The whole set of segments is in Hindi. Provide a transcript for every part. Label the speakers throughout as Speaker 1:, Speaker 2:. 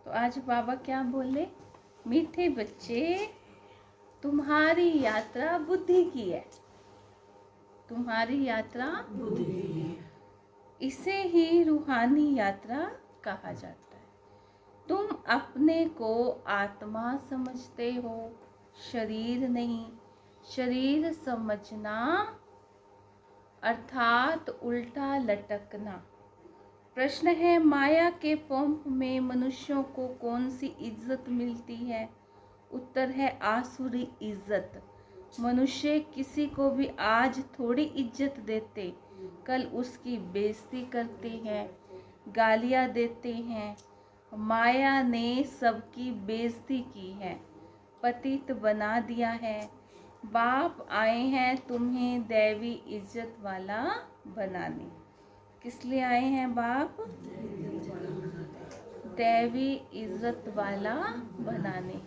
Speaker 1: तो आज बाबा क्या बोले? मीठे बच्चे, तुम्हारी यात्रा बुद्धि की है। तुम्हारी यात्रा
Speaker 2: बुद्धि की है।
Speaker 1: इसे ही रूहानी यात्रा कहा जाता है। तुम अपने को आत्मा समझते हो, शरीर नहीं। शरीर समझना अर्थात उल्टा लटकना। प्रश्न है, माया के पंप में मनुष्यों को कौन सी इज्जत मिलती है? उत्तर है आसुरी इज्जत। मनुष्य किसी को भी आज थोड़ी इज्जत देते, कल उसकी बेइज्जती करते हैं, गालियां देते हैं। माया ने सबकी बेइज्जती की है, पतित बना दिया है। बाप आए हैं तुम्हें दैवी इज्जत वाला बनाने। किस लिए आए हैं बाप? दैवी इज्जत वाला बनाने।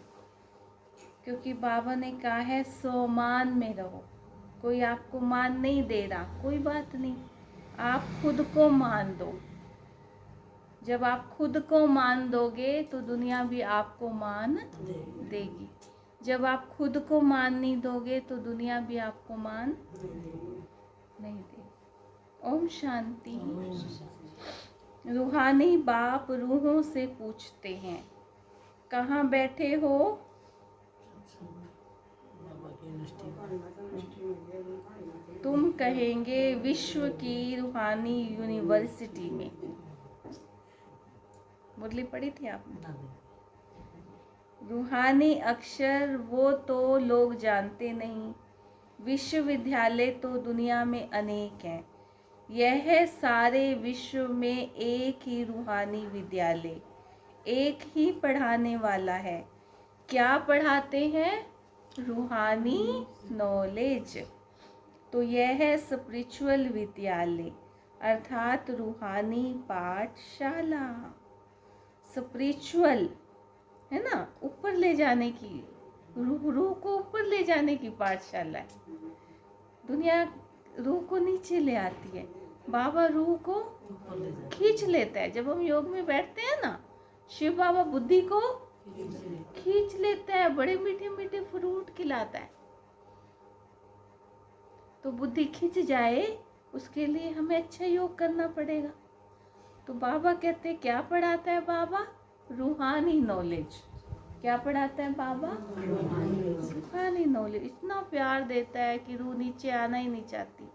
Speaker 1: क्योंकि बाबा ने कहा है सम्मान में रहो। कोई आपको मान नहीं दे रहा, कोई बात नहीं, आप खुद को मान दो। जब आप खुद को मान दोगे तो दुनिया भी आपको मान देगी। जब आप खुद को मान नहीं दोगे तो दुनिया भी आपको मान नहीं देगी। ओम शांति। रूहानी बाप रूहों से पूछते हैं, कहाँ बैठे हो? तुम कहेंगे विश्व की रूहानी यूनिवर्सिटी में। मुरली पढ़ी थी आपने? रूहानी अक्षर वो तो लोग जानते नहीं। विश्वविद्यालय तो दुनिया में अनेक हैं। यह सारे विश्व में एक ही रूहानी विद्यालय, एक ही पढ़ाने वाला है। क्या पढ़ाते हैं? रूहानी नॉलेज। तो यह है स्पिरिचुअल विद्यालय अर्थात रूहानी पाठशाला। स्पिरिचुअल है ना, ऊपर ले जाने की, रूह को ऊपर ले जाने की पाठशाला है। दुनिया रूह को नीचे ले आती है, बाबा रूह को खींच लेता है। जब हम योग में बैठते हैं ना, शिव बाबा बुद्धि को खींच लेता है, बड़े मीठे मीठे फ्रूट खिलाता है। तो बुद्धि खिंच जाए उसके लिए हमें अच्छा योग करना पड़ेगा। तो बाबा कहते हैं क्या पढ़ाता है बाबा? रूहानी नॉलेज। क्या पढ़ाता है बाबा? रूहानी नॉलेज। इतना प्यार देता है कि रूह नीचे आना ही नहीं चाहती।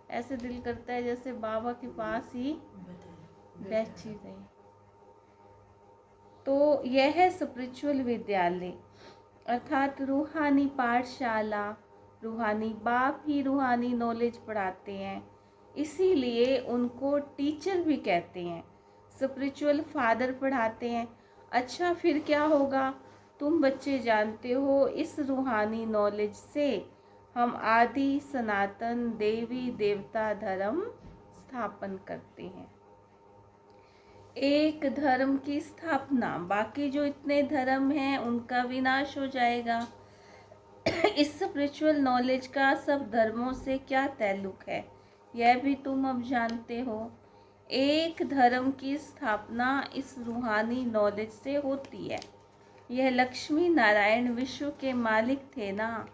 Speaker 1: ऐसे दिल करता है जैसे बाबा के पास ही बैठी रहे। तो यह है स्पिरिचुअल विद्यालय अर्थात रूहानी पाठशाला। रूहानी बाप ही रूहानी नॉलेज पढ़ाते हैं, इसीलिए उनको टीचर भी कहते हैं। स्पिरिचुअल फादर पढ़ाते हैं। अच्छा, फिर क्या होगा? तुम बच्चे जानते हो, इस रूहानी नॉलेज से हम आदि सनातन देवी देवता धर्म स्थापन करते हैं। एक धर्म की स्थापना, बाकी जो इतने धर्म हैं उनका विनाश हो जाएगा। इस स्पिरिचुअल नॉलेज का सब धर्मों से क्या ताल्लुक है, यह भी तुम अब जानते हो। एक धर्म की स्थापना इस रूहानी नॉलेज से होती है। यह लक्ष्मी नारायण विश्व के मालिक थे ना,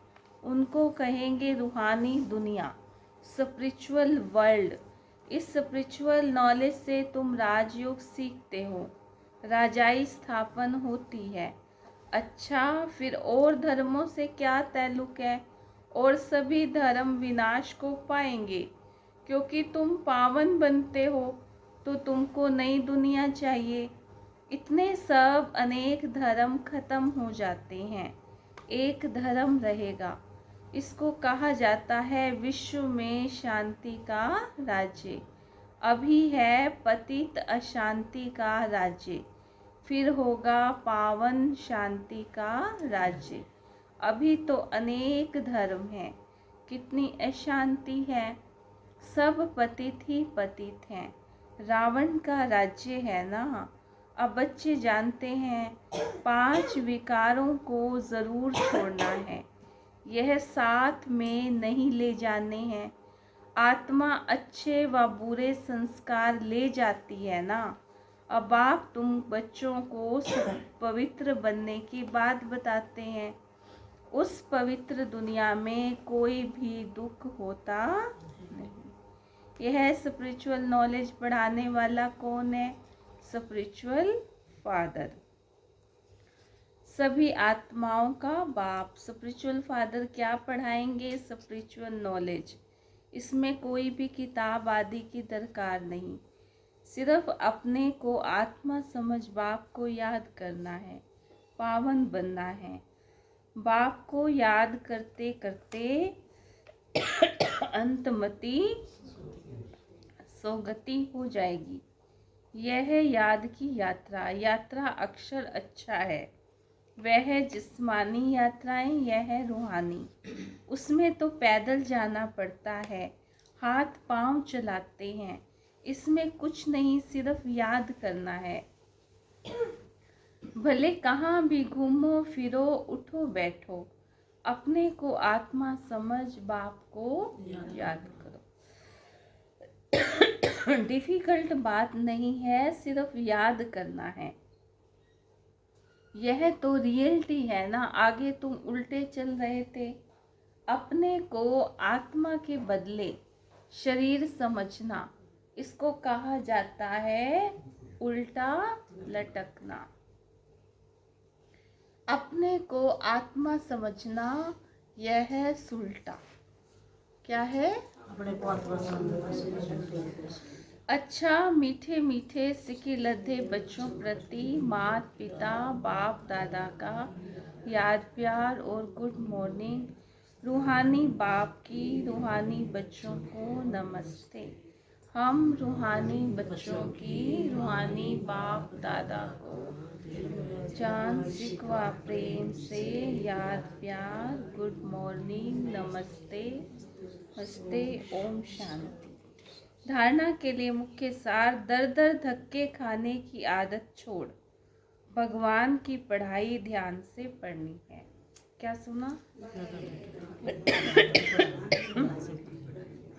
Speaker 1: उनको कहेंगे रूहानी दुनिया, स्पिरिचुअल वर्ल्ड। इस स्पिरिचुअल नॉलेज से तुम राजयोग सीखते हो, राजाई स्थापन होती है। अच्छा, फिर और धर्मों से क्या ताल्लुक है? और सभी धर्म विनाश को पाएंगे, क्योंकि तुम पावन बनते हो तो तुमको नई दुनिया चाहिए। इतने सब अनेक धर्म खत्म हो जाते हैं, एक धर्म रहेगा। इसको कहा जाता है विश्व में शांति का राज्य। अभी है पतित अशांति का राज्य, फिर होगा पावन शांति का राज्य। अभी तो अनेक धर्म हैं, कितनी अशांति है, सब पतित ही पतित हैं। रावण का राज्य है ना। अब बच्चे जानते हैं 5 विकारों को ज़रूर छोड़ना है, यह साथ में नहीं ले जाने हैं। आत्मा अच्छे व बुरे संस्कार ले जाती है ना, अब आप तुम बच्चों को पवित्र बनने की बात बताते हैं। उस पवित्र दुनिया में कोई भी दुख होता नहीं। यह स्पिरिचुअल नॉलेज पढ़ाने वाला कौन है? स्पिरिचुअल फादर, सभी आत्माओं का बाप। स्पिरिचुअल फादर क्या पढ़ाएंगे? Spiritual knowledge. इसमें कोई भी किताब आदि की दरकार नहीं, सिर्फ अपने को आत्मा समझ बाप को याद करना है, पावन बनना है। बाप को याद करते करते अंतमति सोगति हो जाएगी। यह है याद की यात्रा। यात्रा अक्षर अच्छा है, वह है जिस्मानी यात्राएं, यह है रूहानी। उसमें तो पैदल जाना पड़ता है, हाथ पांव चलाते हैं। इसमें कुछ नहीं, सिर्फ याद करना है। भले कहाँ भी घूमो फिरो, उठो बैठो, अपने को आत्मा समझ बाप को याद करो। डिफिकल्ट बात नहीं है, सिर्फ याद करना है। यह तो रियलिटी है ना। आगे तुम उल्टे चल रहे थे। अपने को आत्मा के बदले शरीर समझना, इसको कहा जाता है उल्टा लटकना। अपने को आत्मा समझना, यह है सुलटा। क्या है? अच्छा, मीठे मीठे सिके लधे बच्चों प्रति माता पिता बाप दादा का याद प्यार और गुड मॉर्निंग। रूहानी बाप की रूहानी बच्चों को नमस्ते। हम रूहानी बच्चों की रूहानी बाप दादा को जान सिकवा प्रेम से याद प्यार, गुड मॉर्निंग, नमस्ते नमस्ते, ओम शांति। धारणा के लिए मुख्य सार: दर दर धक्के खाने की आदत छोड़, भगवान की पढ़ाई ध्यान से पढ़नी है। क्या सुना?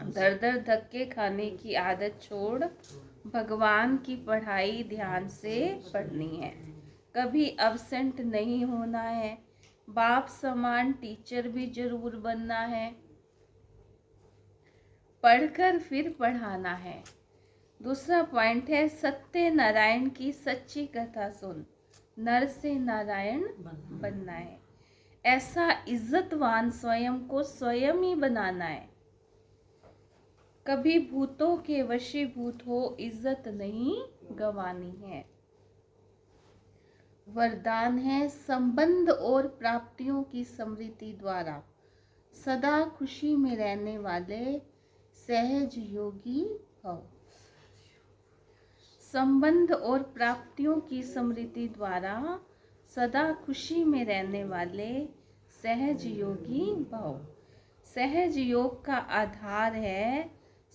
Speaker 1: दर दर धक्के खाने की आदत छोड़, भगवान की पढ़ाई ध्यान से पढ़नी है। कभी एब्सेंट नहीं होना है। बाप समान टीचर भी जरूर बनना है, पढ़कर फिर पढ़ाना है। दूसरा पॉइंट है सत्य नारायण की सच्ची कथा सुन, नर से नारायण बनना है। ऐसा इज्जतवान स्वयं को स्वयं ही बनाना है। कभी भूतों के वशीभूत हो, इज्जत नहीं गंवानी है। वरदान है संबंध और प्राप्तियों की समृद्धि द्वारा सदा खुशी में रहने वाले सहज योगी भव। संबंध और प्राप्तियों की समृद्धि द्वारा सदा खुशी में रहने वाले सहज योगी भव। सहज योग का आधार है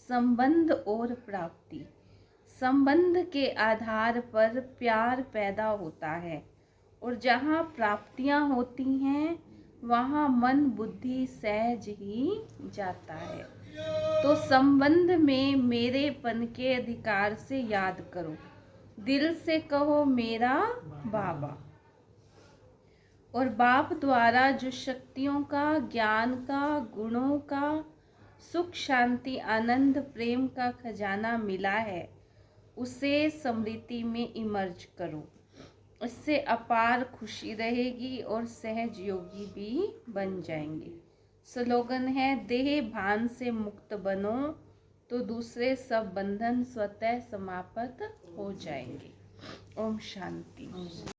Speaker 1: संबंध और प्राप्ति। संबंध के आधार पर प्यार पैदा होता है, और जहाँ प्राप्तियाँ होती हैं वहाँ मन बुद्धि सहज ही जाता है। तो संबंध में मेरेपन के अधिकार से याद करो, दिल से कहो मेरा बाबा। और बाप द्वारा जो शक्तियों का, ज्ञान का, गुणों का, सुख शांति आनंद प्रेम का खजाना मिला है, उसे स्मृति में इमर्ज करो। इससे अपार खुशी रहेगी और सहज योगी भी बन जाएंगे। स्लोगन है देह भान से मुक्त बनो, तो दूसरे सब बंधन स्वतः समाप्त हो जाएंगे। ओम शांति।